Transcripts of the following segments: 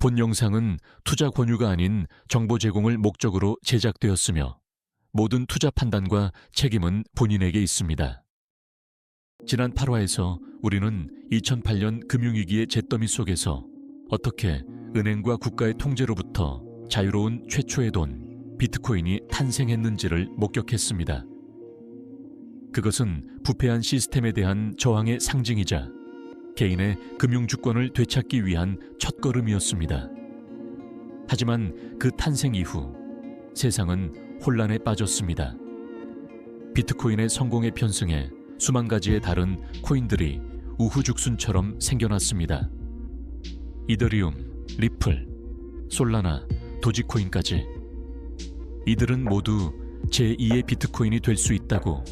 본 영상은 투자 권유가 아닌 정보 제공을 목적으로 제작되었으며 모든 투자 판단과 책임은 본인에게 있습니다. 지난 8화에서 우리는 2008년 금융위기의 잿더미 속에서 어떻게 은행과 국가의 통제로부터 자유로운 최초의 돈, 비트코인이 탄생했는지를 목격했습니다. 그것은 부패한 시스템에 대한 저항의 상징이자 개인의 금융주권을 되찾기 위한 첫걸음이었습니다. 하지만 그 탄생 이후 세상은 혼란에 빠졌습니다. 비트코인의 성공에 편승해 수만 가지의 다른 코인들이 우후죽순처럼 생겨났습니다. 이더리움, 리플, 솔라나, 도지코인까지. 이들은 모두 제2의 비트코인이 될 수 있다고,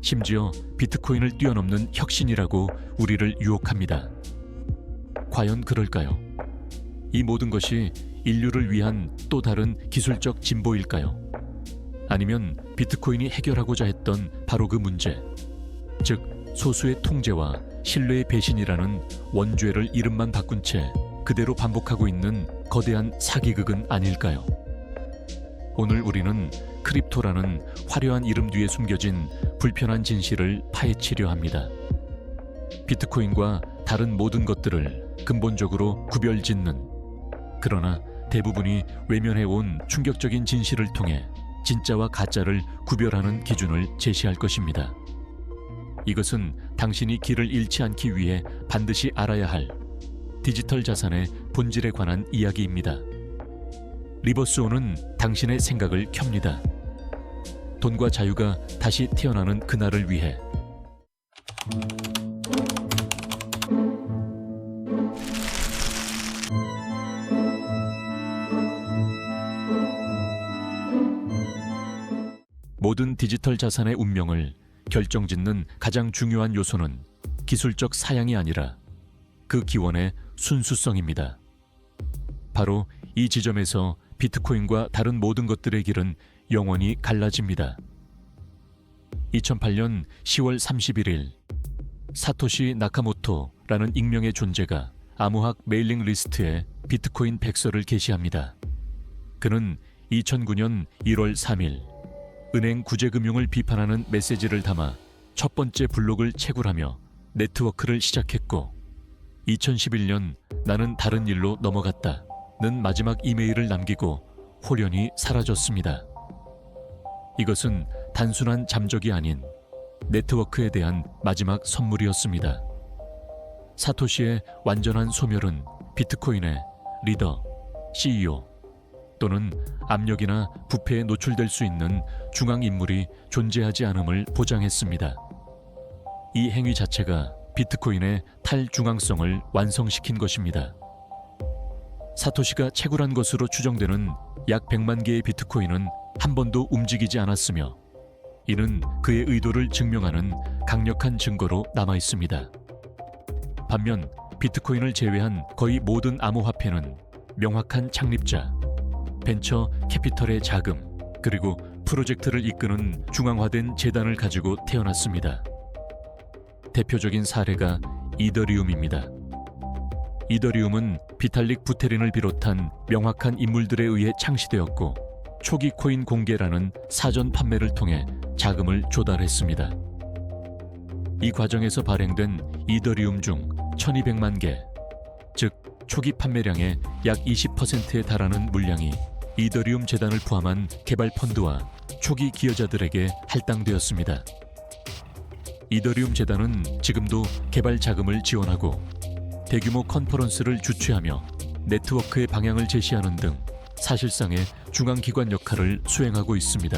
심지어 비트코인을 뛰어넘는 혁신이라고 우리를 유혹합니다. 과연 그럴까요? 이 모든 것이 인류를 위한 또 다른 기술적 진보일까요? 아니면 비트코인이 해결하고자 했던 바로 그 문제, 즉 소수의 통제와 신뢰의 배신이라는 원죄를 이름만 바꾼 채 그대로 반복하고 있는 거대한 사기극은 아닐까요? 오늘 우리는 크립토라는 화려한 이름 뒤에 숨겨진 불편한 진실을 파헤치려 합니다. 비트코인과 다른 모든 것들을 근본적으로 구별짓는, 그러나 대부분이 외면해온 충격적인 진실을 통해 진짜와 가짜를 구별하는 기준을 제시할 것입니다. 이것은 당신이 길을 잃지 않기 위해 반드시 알아야 할 디지털 자산의 본질에 관한 이야기입니다. 리버스온은 당신의 생각을 켭니다. 돈과 자유가 다시 태어나는 그날을 위해. 모든 디지털 자산의 운명을 결정짓는 가장 중요한 요소는 기술적 사양이 아니라 그 기원의 순수성입니다. 바로 이 지점에서 비트코인과 다른 모든 것들의 길은 영원히 갈라집니다. 2008년 10월 31일, 사토시 나카모토라는 익명의 존재가 암호학 메일링 리스트에 비트코인 백서를 게시합니다. 그는 2009년 1월 3일 은행 구제금융을 비판하는 메시지를 담아 첫 번째 블록을 채굴하며 네트워크를 시작했고, 2011년 나는 다른 일로 넘어갔다 는 마지막 이메일을 남기고 홀연히 사라졌습니다. 이것은 단순한 잠적이 아닌 네트워크에 대한 마지막 선물이었습니다. 사토시의 완전한 소멸은 비트코인의 리더, CEO 또는 압력이나 부패에 노출될 수 있는 중앙인물이 존재하지 않음을 보장했습니다. 이 행위 자체가 비트코인의 탈중앙성을 완성시킨 것입니다. 사토시가 채굴한 것으로 추정되는 약 100만 개의 비트코인은 한 번도 움직이지 않았으며, 이는 그의 의도를 증명하는 강력한 증거로 남아 있습니다. 반면 비트코인을 제외한 거의 모든 암호화폐는 명확한 창립자, 벤처 캐피털의 자금, 그리고 프로젝트를 이끄는 중앙화된 재단을 가지고 태어났습니다. 대표적인 사례가 이더리움입니다. 이더리움은 비탈릭 부테린을 비롯한 명확한 인물들에 의해 창시되었고, 초기 코인 공개라는 사전 판매를 통해 자금을 조달했습니다. 이 과정에서 발행된 이더리움 중 1200만 개, 즉 초기 판매량의 약 20%에 달하는 물량이 이더리움 재단을 포함한 개발 펀드와 초기 기여자들에게 할당되었습니다. 이더리움 재단은 지금도 개발 자금을 지원하고 대규모 컨퍼런스를 주최하며 네트워크의 방향을 제시하는 등 사실상의 중앙기관 역할을 수행하고 있습니다.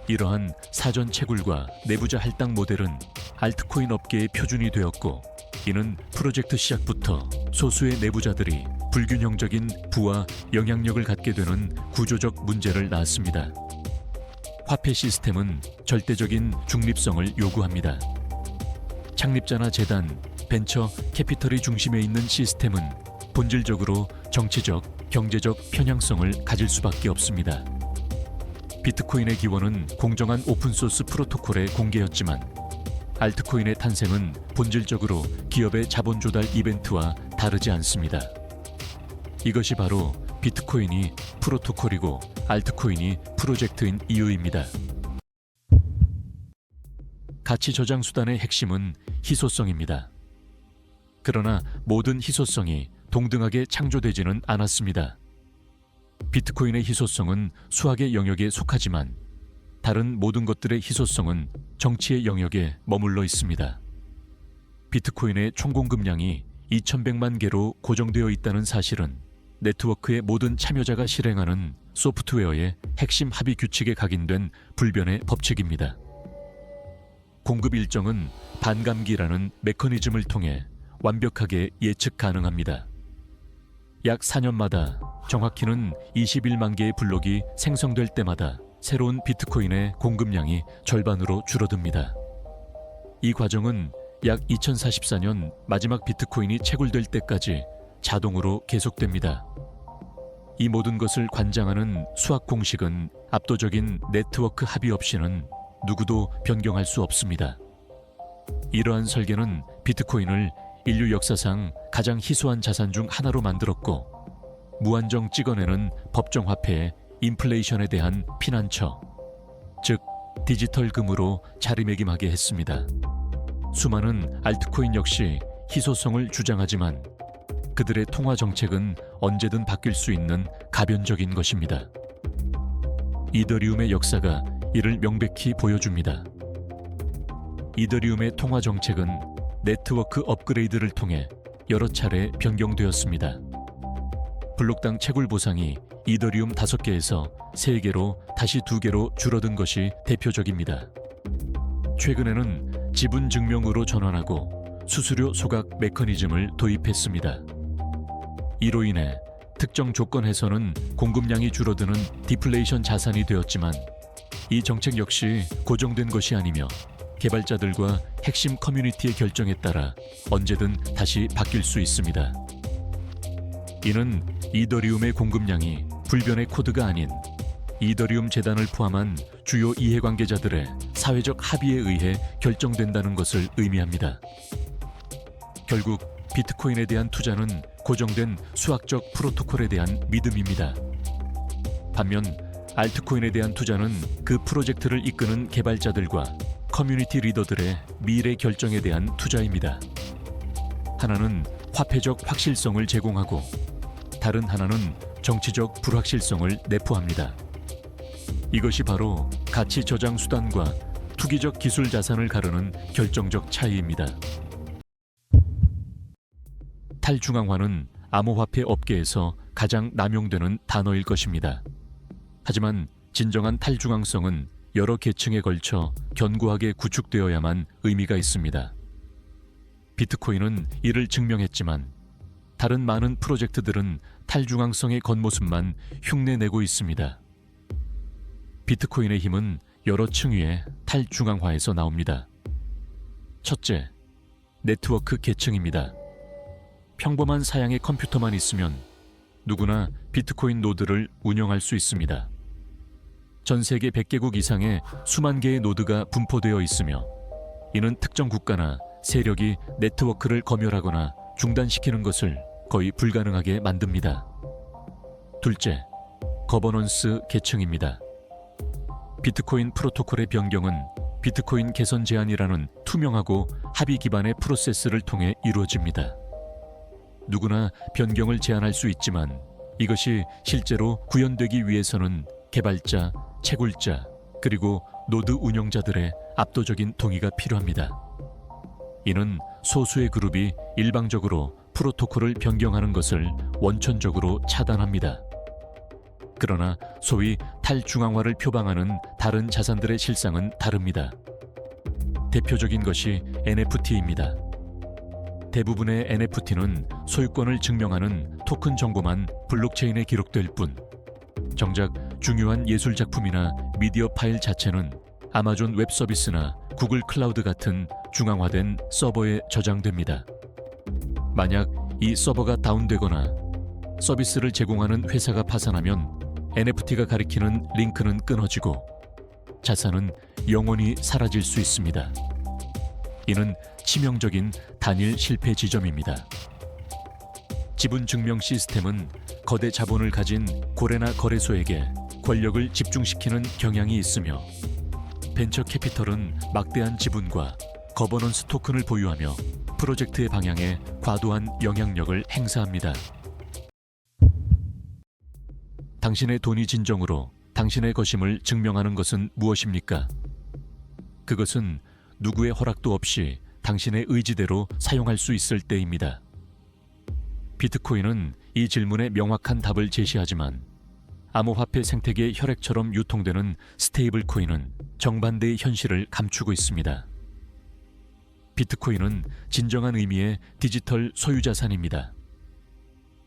이러한 사전 채굴과 내부자 할당 모델은 알트코인 업계의 표준이 되었고, 이는 프로젝트 시작부터 소수의 내부자들이 불균형적인 부와 영향력을 갖게 되는 구조적 문제를 낳았습니다. 화폐 시스템은 절대적인 중립성을 요구합니다. 창립자나 재단, 벤처 캐피털이 중심에 있는 시스템은 본질적으로 정치적, 경제적 편향성을 가질 수밖에 없습니다. 비트코인의 기원은 공정한 오픈소스 프로토콜의 공개였지만, 알트코인의 탄생은 본질적으로 기업의 자본 조달 이벤트와 다르지 않습니다. 이것이 바로 비트코인이 프로토콜이고 알트코인이 프로젝트인 이유입니다. 가치 저장 수단의 핵심은 희소성입니다. 그러나 모든 희소성이 동등하게 창조되지는 않았습니다. 비트코인의 희소성은 수학의 영역에 속하지만 다른 모든 것들의 희소성은 정치의 영역에 머물러 있습니다. 비트코인의 총 공급량이 2100만 개로 고정되어 있다는 사실은 네트워크의 모든 참여자가 실행하는 소프트웨어의 핵심 합의 규칙에 각인된 불변의 법칙입니다. 공급 일정은 반감기라는 메커니즘을 통해 완벽하게 예측 가능합니다. 약 4년마다 정확히는 21만 개의 블록이 생성될 때마다 새로운 비트코인의 공급량이 절반으로 줄어듭니다. 이 과정은 약 2044년 마지막 비트코인이 채굴될 때까지 자동으로 계속됩니다. 이 모든 것을 관장하는 수학 공식은 압도적인 네트워크 합의 없이는 누구도 변경할 수 없습니다. 이러한 설계는 비트코인을 인류 역사상 가장 희소한 자산 중 하나로 만들었고 무한정 찍어내는 법정 화폐의 인플레이션에 대한 피난처, 즉 디지털 금으로 자리매김하게 했습니다. 수많은 알트코인 역시 희소성을 주장하지만 그들의 통화 정책은 언제든 바뀔 수 있는 가변적인 것입니다. 이더리움의 역사가 이를 명백히 보여줍니다. 이더리움의 통화 정책은 네트워크 업그레이드를 통해 여러 차례 변경되었습니다. 블록당 채굴 보상이 이더리움 5개에서 3개로 다시 2개로 줄어든 것이 대표적입니다. 최근에는 지분 증명으로 전환하고 수수료 소각 메커니즘을 도입했습니다. 이로 인해 특정 조건에서는 공급량이 줄어드는 디플레이션 자산이 되었지만 이 정책 역시 고정된 것이 아니며 개발자들과 핵심 커뮤니티의 결정에 따라 언제든 다시 바뀔 수 있습니다. 이는 이더리움의 공급량이 불변의 코드가 아닌 이더리움 재단을 포함한 주요 이해관계자들의 사회적 합의에 의해 결정된다는 것을 의미합니다. 결국 비트코인에 대한 투자는 고정된 수학적 프로토콜에 대한 믿음입니다. 반면 알트코인에 대한 투자는 그 프로젝트를 이끄는 개발자들과 커뮤니티 리더들의 미래 결정에 대한 투자입니다. 하나는 화폐적 확실성을 제공하고 다른 하나는 정치적 불확실성을 내포합니다. 이것이 바로 가치 저장 수단과 투기적 기술 자산을 가르는 결정적 차이입니다. 탈중앙화는 암호화폐 업계에서 가장 남용되는 단어일 것입니다. 하지만 진정한 탈중앙성은 여러 계층에 걸쳐 견고하게 구축되어야만 의미가 있습니다. 비트코인은 이를 증명했지만 다른 많은 프로젝트들은 탈중앙성의 겉모습만 흉내내고 있습니다. 비트코인의 힘은 여러 층위의 탈중앙화에서 나옵니다. 첫째, 네트워크 계층입니다. 평범한 사양의 컴퓨터만 있으면 누구나 비트코인 노드를 운영할 수 있습니다. 전 세계 100개국 이상의 수만 개의 노드가 분포되어 있으며 이는 특정 국가나 세력이 네트워크를 검열하거나 중단시키는 것을 거의 불가능하게 만듭니다. 둘째, 거버넌스 계층입니다. 비트코인 프로토콜의 변경은 비트코인 개선 제한이라는 투명하고 합의 기반의 프로세스를 통해 이루어집니다. 누구나 변경을 제안할 수 있지만 이것이 실제로 구현되기 위해서는 개발자, 채굴자, 그리고 노드 운영자들의 압도적인 동의가 필요합니다. 이는 소수의 그룹이 일방적으로 프로토콜을 변경하는 것을 원천적으로 차단합니다. 그러나 소위 탈중앙화를 표방하는 다른 자산들의 실상은 다릅니다. 대표적인 것이 NFT입니다. 대부분의 NFT는 소유권을 증명하는 토큰 정보만 블록체인에 기록될 뿐 정작 중요한 예술 작품이나 미디어 파일 자체는 아마존 웹 서비스나 구글 클라우드 같은 중앙화된 서버에 저장됩니다. 만약 이 서버가 다운되거나 서비스를 제공하는 회사가 파산하면 NFT가 가리키는 링크는 끊어지고 자산은 영원히 사라질 수 있습니다. 이는 치명적인 단일 실패 지점입니다. 지분 증명 시스템은 거대 자본을 가진 고래나 거래소에게 권력을 집중시키는 경향이 있으며, 벤처 캐피털은 막대한 지분과 거버넌스 토큰을 보유하며 프로젝트의 방향에 과도한 영향력을 행사합니다. 당신의 돈이 진정으로 당신의 것임을 증명하는 것은 무엇입니까? 그것은 누구의 허락도 없이 당신의 의지대로 사용할 수 있을 때입니다. 비트코인은 이 질문에 명확한 답을 제시하지만, 암호화폐 생태계의 혈액처럼 유통되는 스테이블 코인은 정반대의 현실을 감추고 있습니다. 비트코인은 진정한 의미의 디지털 소유자산입니다.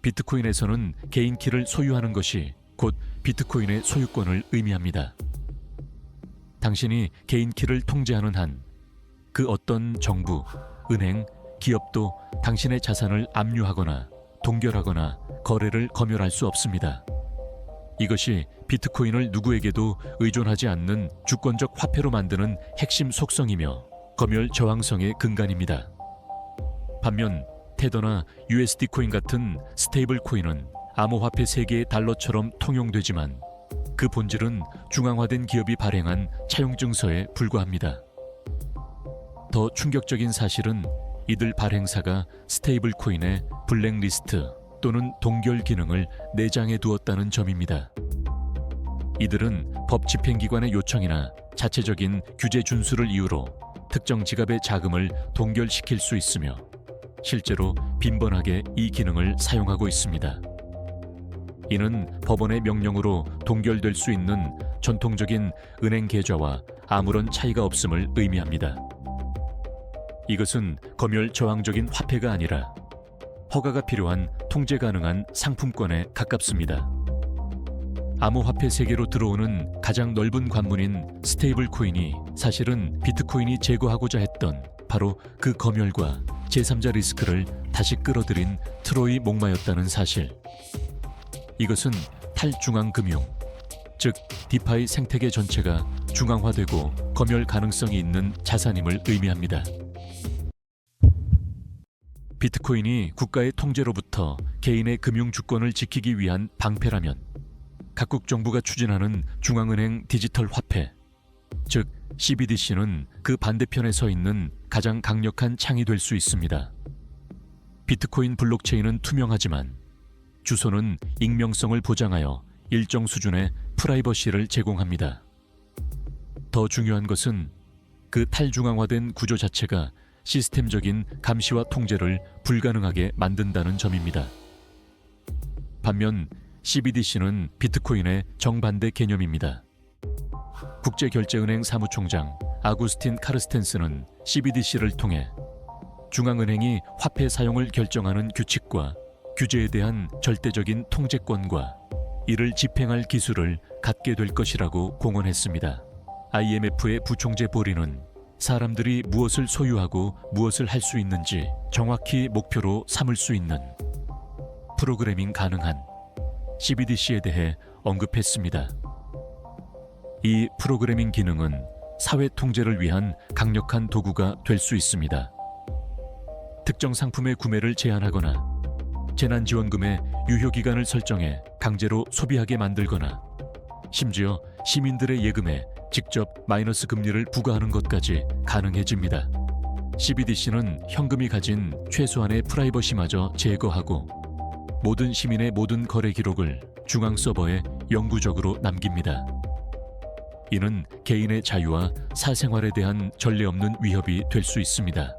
비트코인에서는 개인 키를 소유하는 것이 곧 비트코인의 소유권을 의미합니다. 당신이 개인 키를 통제하는 한 그 어떤 정부, 은행, 기업도 당신의 자산을 압류하거나 동결하거나 거래를 검열할 수 없습니다. 이것이 비트코인을 누구에게도 의존하지 않는 주권적 화폐로 만드는 핵심 속성이며 검열 저항성의 근간입니다. 반면 테더나 USD 코인 같은 스테이블 코인은 암호화폐 세계의 달러처럼 통용되지만, 그 본질은 중앙화된 기업이 발행한 차용 증서에 불과합니다. 더 충격적인 사실은 이들 발행사가 스테이블 코인의 블랙리스트 또는 동결 기능을 내장해 두었다는 점입니다. 이들은 법 집행기관의 요청이나 자체적인 규제 준수를 이유로 특정 지갑의 자금을 동결시킬 수 있으며, 실제로 빈번하게 이 기능을 사용하고 있습니다. 이는 법원의 명령으로 동결될 수 있는 전통적인 은행 계좌와 아무런 차이가 없음을 의미합니다. 이것은 검열 저항적인 화폐가 아니라 허가가 필요한 통제 가능한 상품권에 가깝습니다. 암호화폐 세계로 들어오는 가장 넓은 관문인 스테이블 코인이 사실은 비트코인이 제거하고자 했던 바로 그 검열과 제3자 리스크를 다시 끌어들인 트로이 목마였다는 사실. 이것은 탈중앙금융, 즉 디파이 생태계 전체가 중앙화되고 검열 가능성이 있는 자산임을 의미합니다. 비트코인이 국가의 통제로부터 개인의 금융 주권을 지키기 위한 방패라면, 각국 정부가 추진하는 중앙은행 디지털 화폐, 즉 CBDC는 그 반대편에 서 있는 가장 강력한 창이 될 수 있습니다. 비트코인 블록체인은 투명하지만 주소는 익명성을 보장하여 일정 수준의 프라이버시를 제공합니다. 더 중요한 것은 그 탈중앙화된 구조 자체가 시스템적인 감시와 통제를 불가능하게 만든다는 점입니다. 반면 CBDC는 비트코인의 정반대 개념입니다. 국제결제은행 사무총장 아구스틴 카르스텐스는 CBDC를 통해 중앙은행이 화폐 사용을 결정하는 규칙과 규제에 대한 절대적인 통제권과 이를 집행할 기술을 갖게 될 것이라고 공언했습니다. IMF의 부총재 보리는 사람들이 무엇을 소유하고 무엇을 할 수 있는지 정확히 목표로 삼을 수 있는 프로그래밍 가능한 CBDC에 대해 언급했습니다. 이 프로그래밍 기능은 사회 통제를 위한 강력한 도구가 될 수 있습니다. 특정 상품의 구매를 제한하거나 재난지원금의 유효기간을 설정해 강제로 소비하게 만들거나, 심지어 시민들의 예금에 직접 마이너스 금리를 부과하는 것까지 가능해집니다. CBDC는 현금이 가진 최소한의 프라이버시마저 제거하고 모든 시민의 모든 거래 기록을 중앙 서버에 영구적으로 남깁니다. 이는 개인의 자유와 사생활에 대한 전례 없는 위협이 될 수 있습니다.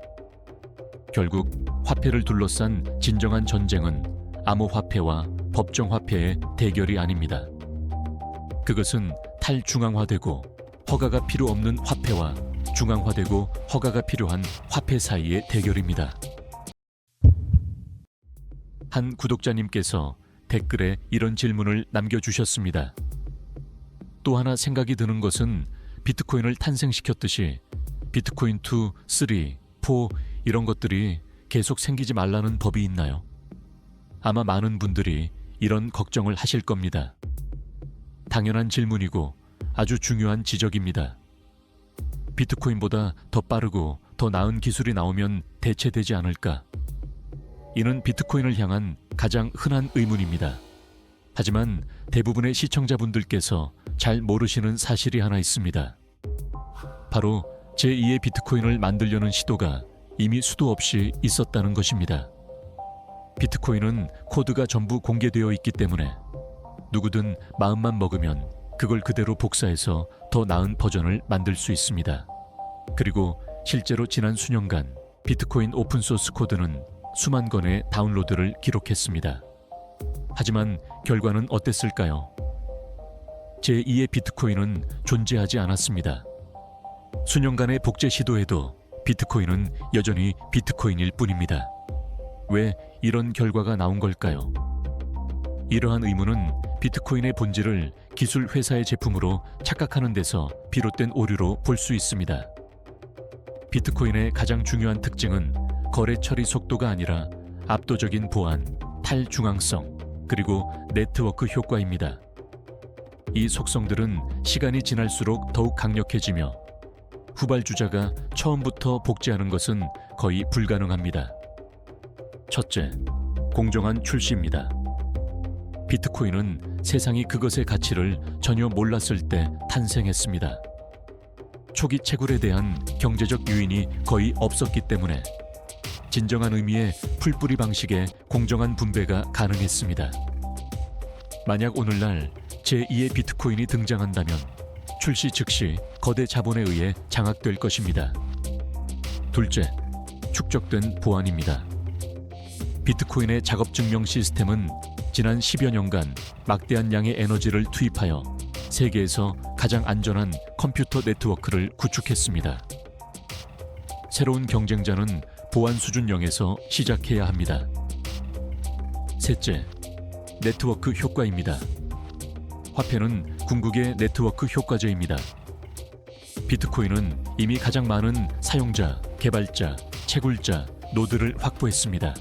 결국 화폐를 둘러싼 진정한 전쟁은 암호화폐와 법정화폐의 대결이 아닙니다. 그것은 탈중앙화되고 허가가 필요 없는 화폐와 중앙화되고 허가가 필요한 화폐 사이의 대결입니다. 한 구독자님께서 댓글에 이런 질문을 남겨주셨습니다. 또 하나 생각이 드는 것은 비트코인을 탄생시켰듯이 비트코인 2, 3, 4 이런 것들이 계속 생기지 말라는 법이 있나요? 아마 많은 분들이 이런 걱정을 하실 겁니다. 당연한 질문이고 아주 중요한 지적입니다. 비트코인보다 더 빠르고 더 나은 기술이 나오면 대체되지 않을까? 이는 비트코인을 향한 가장 흔한 의문입니다. 하지만 대부분의 시청자분들께서 잘 모르시는 사실이 하나 있습니다. 바로 제2의 비트코인을 만들려는 시도가 이미 수도 없이 있었다는 것입니다. 비트코인은 코드가 전부 공개되어 있기 때문에 누구든 마음만 먹으면 그걸 그대로 복사해서 더 나은 버전을 만들 수 있습니다. 그리고 실제로 지난 수년간 비트코인 오픈소스 코드는 수만 건의 다운로드를 기록했습니다. 하지만 결과는 어땠을까요? 제2의 비트코인은 존재하지 않았습니다. 수년간의 복제 시도에도 비트코인은 여전히 비트코인일 뿐입니다. 왜 이런 결과가 나온 걸까요? 이러한 의문은 비트코인의 본질을 기술 회사의 제품으로 착각하는 데서 비롯된 오류로 볼 수 있습니다. 비트코인의 가장 중요한 특징은 거래 처리 속도가 아니라 압도적인 보안, 탈중앙성, 그리고 네트워크 효과입니다. 이 속성들은 시간이 지날수록 더욱 강력해지며 후발주자가 처음부터 복제하는 것은 거의 불가능합니다. 첫째, 공정한 출시입니다. 비트코인은 세상이 그것의 가치를 전혀 몰랐을 때 탄생했습니다. 초기 채굴에 대한 경제적 유인이 거의 없었기 때문에 진정한 의미의 풀뿌리 방식의 공정한 분배가 가능했습니다. 만약 오늘날 제2의 비트코인이 등장한다면 출시 즉시 거대 자본에 의해 장악될 것입니다. 둘째, 축적된 보안입니다. 비트코인의 작업 증명 시스템은 지난 10여 년간 막대한 양의 에너지를 투입하여 세계에서 가장 안전한 컴퓨터 네트워크를 구축했습니다. 새로운 경쟁자는 보안 수준 0에서 시작해야 합니다. 셋째, 네트워크 효과입니다. 화폐는 궁극의 네트워크 효과제입니다. 비트코인은 이미 가장 많은 사용자, 개발자, 채굴자, 노드를 확보했습니다.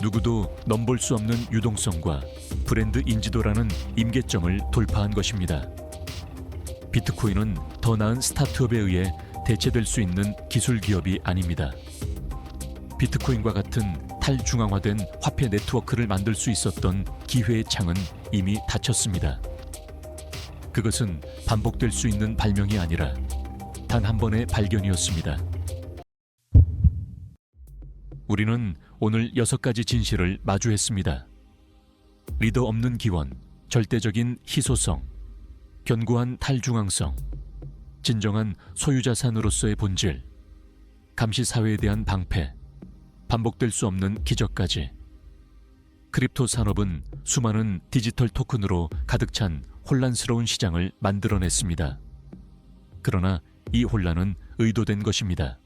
누구도 넘볼 수 없는 유동성과 브랜드 인지도라는 임계점을 돌파한 것입니다. 비트코인은 더 나은 스타트업에 의해 대체될 수 있는 기술 기업이 아닙니다. 비트코인과 같은 탈중앙화된 화폐 네트워크를 만들 수 있었던 기회의 창은 이미 닫혔습니다. 그것은 반복될 수 있는 발명이 아니라 단 한 번의 발견이었습니다. 우리는 오늘 6가지 진실을 마주했습니다. 리더 없는 기원, 절대적인 희소성, 견고한 탈중앙성, 진정한 소유자산으로서의 본질, 감시사회에 대한 방패, 반복될 수 없는 기적까지. 크립토 산업은 수많은 디지털 토큰으로 가득 찬 혼란스러운 시장을 만들어냈습니다. 그러나 이 혼란은 의도된 것입니다.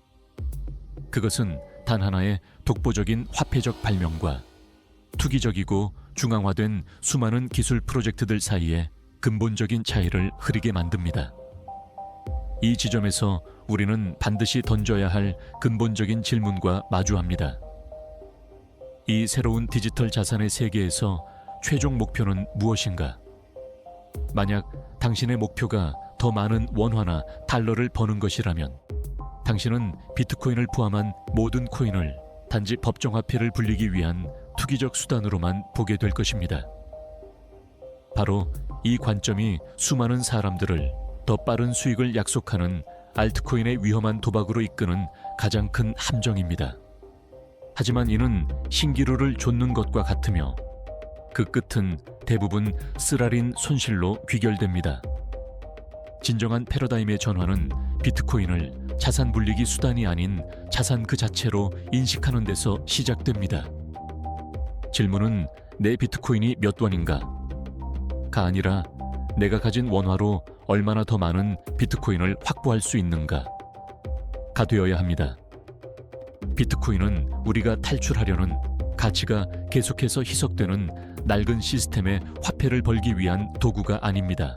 그것은 단 하나의 독보적인 화폐적 발명과 투기적이고 중앙화된 수많은 기술 프로젝트들 사이에 근본적인 차이를 흐리게 만듭니다. 이 지점에서 우리는 반드시 던져야 할 근본적인 질문과 마주합니다. 이 새로운 디지털 자산의 세계에서 최종 목표는 무엇인가? 만약 당신의 목표가 더 많은 원화나 달러를 버는 것이라면 당신은 비트코인을 포함한 모든 코인을 단지 법정화폐를 불리기 위한 투기적 수단으로만 보게 될 것입니다. 바로 이 관점이 수많은 사람들을 더 빠른 수익을 약속하는 알트코인의 위험한 도박으로 이끄는 가장 큰 함정입니다. 하지만 이는 신기루를 좇는 것과 같으며 그 끝은 대부분 쓰라린 손실로 귀결됩니다. 진정한 패러다임의 전환은 비트코인을 자산 불리기 수단이 아닌 자산 그 자체로 인식하는 데서 시작됩니다. 질문은 내 비트코인이 몇 원인가? 가 아니라 내가 가진 원화로 얼마나 더 많은 비트코인을 확보할 수 있는가? 가 되어야 합니다. 비트코인은 우리가 탈출하려는 가치가 계속해서 희석되는 낡은 시스템의 화폐를 벌기 위한 도구가 아닙니다.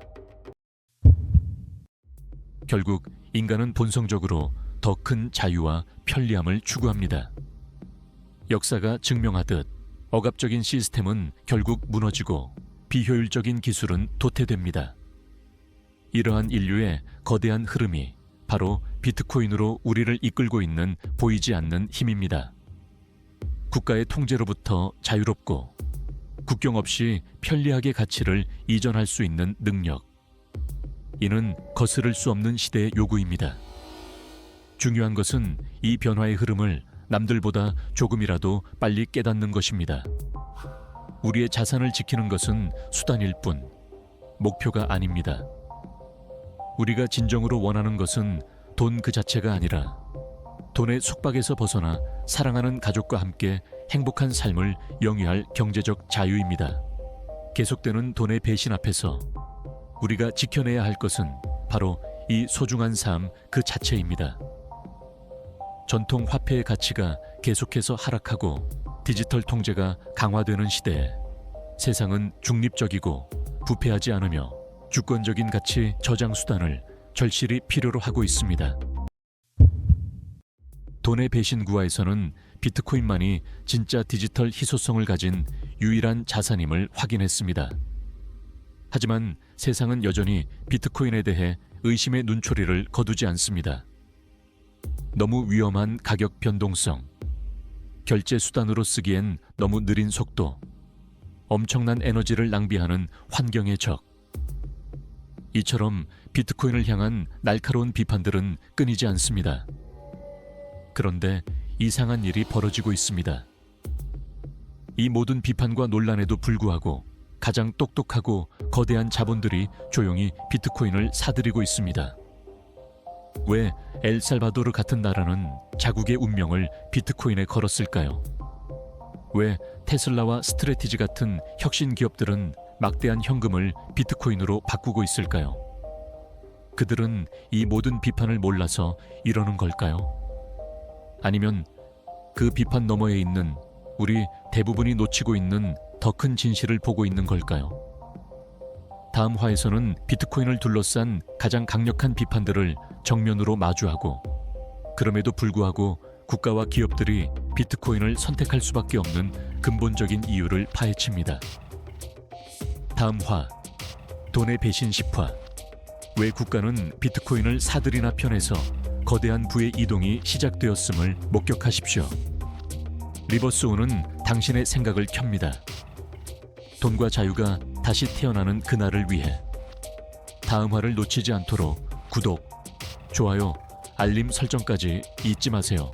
결국 인간은 본성적으로 더 큰 자유와 편리함을 추구합니다. 역사가 증명하듯 억압적인 시스템은 결국 무너지고 비효율적인 기술은 도태됩니다. 이러한 인류의 거대한 흐름이 바로 비트코인으로 우리를 이끌고 있는 보이지 않는 힘입니다. 국가의 통제로부터 자유롭고 국경 없이 편리하게 가치를 이전할 수 있는 능력. 이는 거스를 수 없는 시대의 요구입니다. 중요한 것은 이 변화의 흐름을 남들보다 조금이라도 빨리 깨닫는 것입니다. 우리의 자산을 지키는 것은 수단일 뿐 목표가 아닙니다. 우리가 진정으로 원하는 것은 돈 그 자체가 아니라 돈의 속박에서 벗어나 사랑하는 가족과 함께 행복한 삶을 영위할 경제적 자유입니다. 계속되는 돈의 배신 앞에서 우리가 지켜내야 할 것은 바로 이 소중한 삶 그 자체입니다. 전통 화폐의 가치가 계속해서 하락하고 디지털 통제가 강화되는 시대에 세상은 중립적이고 부패하지 않으며 주권적인 가치 저장 수단을 절실히 필요로 하고 있습니다. 돈의 배신 구하에서는 비트코인만이 진짜 디지털 희소성을 가진 유일한 자산임을 확인했습니다. 하지만 세상은 여전히 비트코인에 대해 의심의 눈초리를 거두지 않습니다. 너무 위험한 가격 변동성, 결제 수단으로 쓰기엔 너무 느린 속도, 엄청난 에너지를 낭비하는 환경의 적. 이처럼 비트코인을 향한 날카로운 비판들은 끊이지 않습니다. 그런데 이상한 일이 벌어지고 있습니다. 이 모든 비판과 논란에도 불구하고 가장 똑똑하고 거대한 자본들이 조용히 비트코인을 사들이고 있습니다. 왜 엘살바도르 같은 나라는 자국의 운명을 비트코인에 걸었을까요? 왜 테슬라와 스트래티지 같은 혁신 기업들은 막대한 현금을 비트코인으로 바꾸고 있을까요? 그들은 이 모든 비판을 몰라서 이러는 걸까요? 아니면 그 비판 너머에 있는 우리 대부분이 놓치고 있는 더 큰 진실을 보고 있는 걸까요? 다음 화에서는 비트코인을 둘러싼 가장 강력한 비판들을 정면으로 마주하고 그럼에도 불구하고 국가와 기업들이 비트코인을 선택할 수밖에 없는 근본적인 이유를 파헤칩니다. 다음 화, 돈의 배신 10화. 왜 국가는 비트코인을 사들이나 편해서 거대한 부의 이동이 시작되었음을 목격하십시오. 리버스온은 당신의 생각을 켭니다. 돈과 자유가 다시 태어나는 그날을 위해. 다음 화를 놓치지 않도록 구독, 좋아요, 알림 설정까지 잊지 마세요.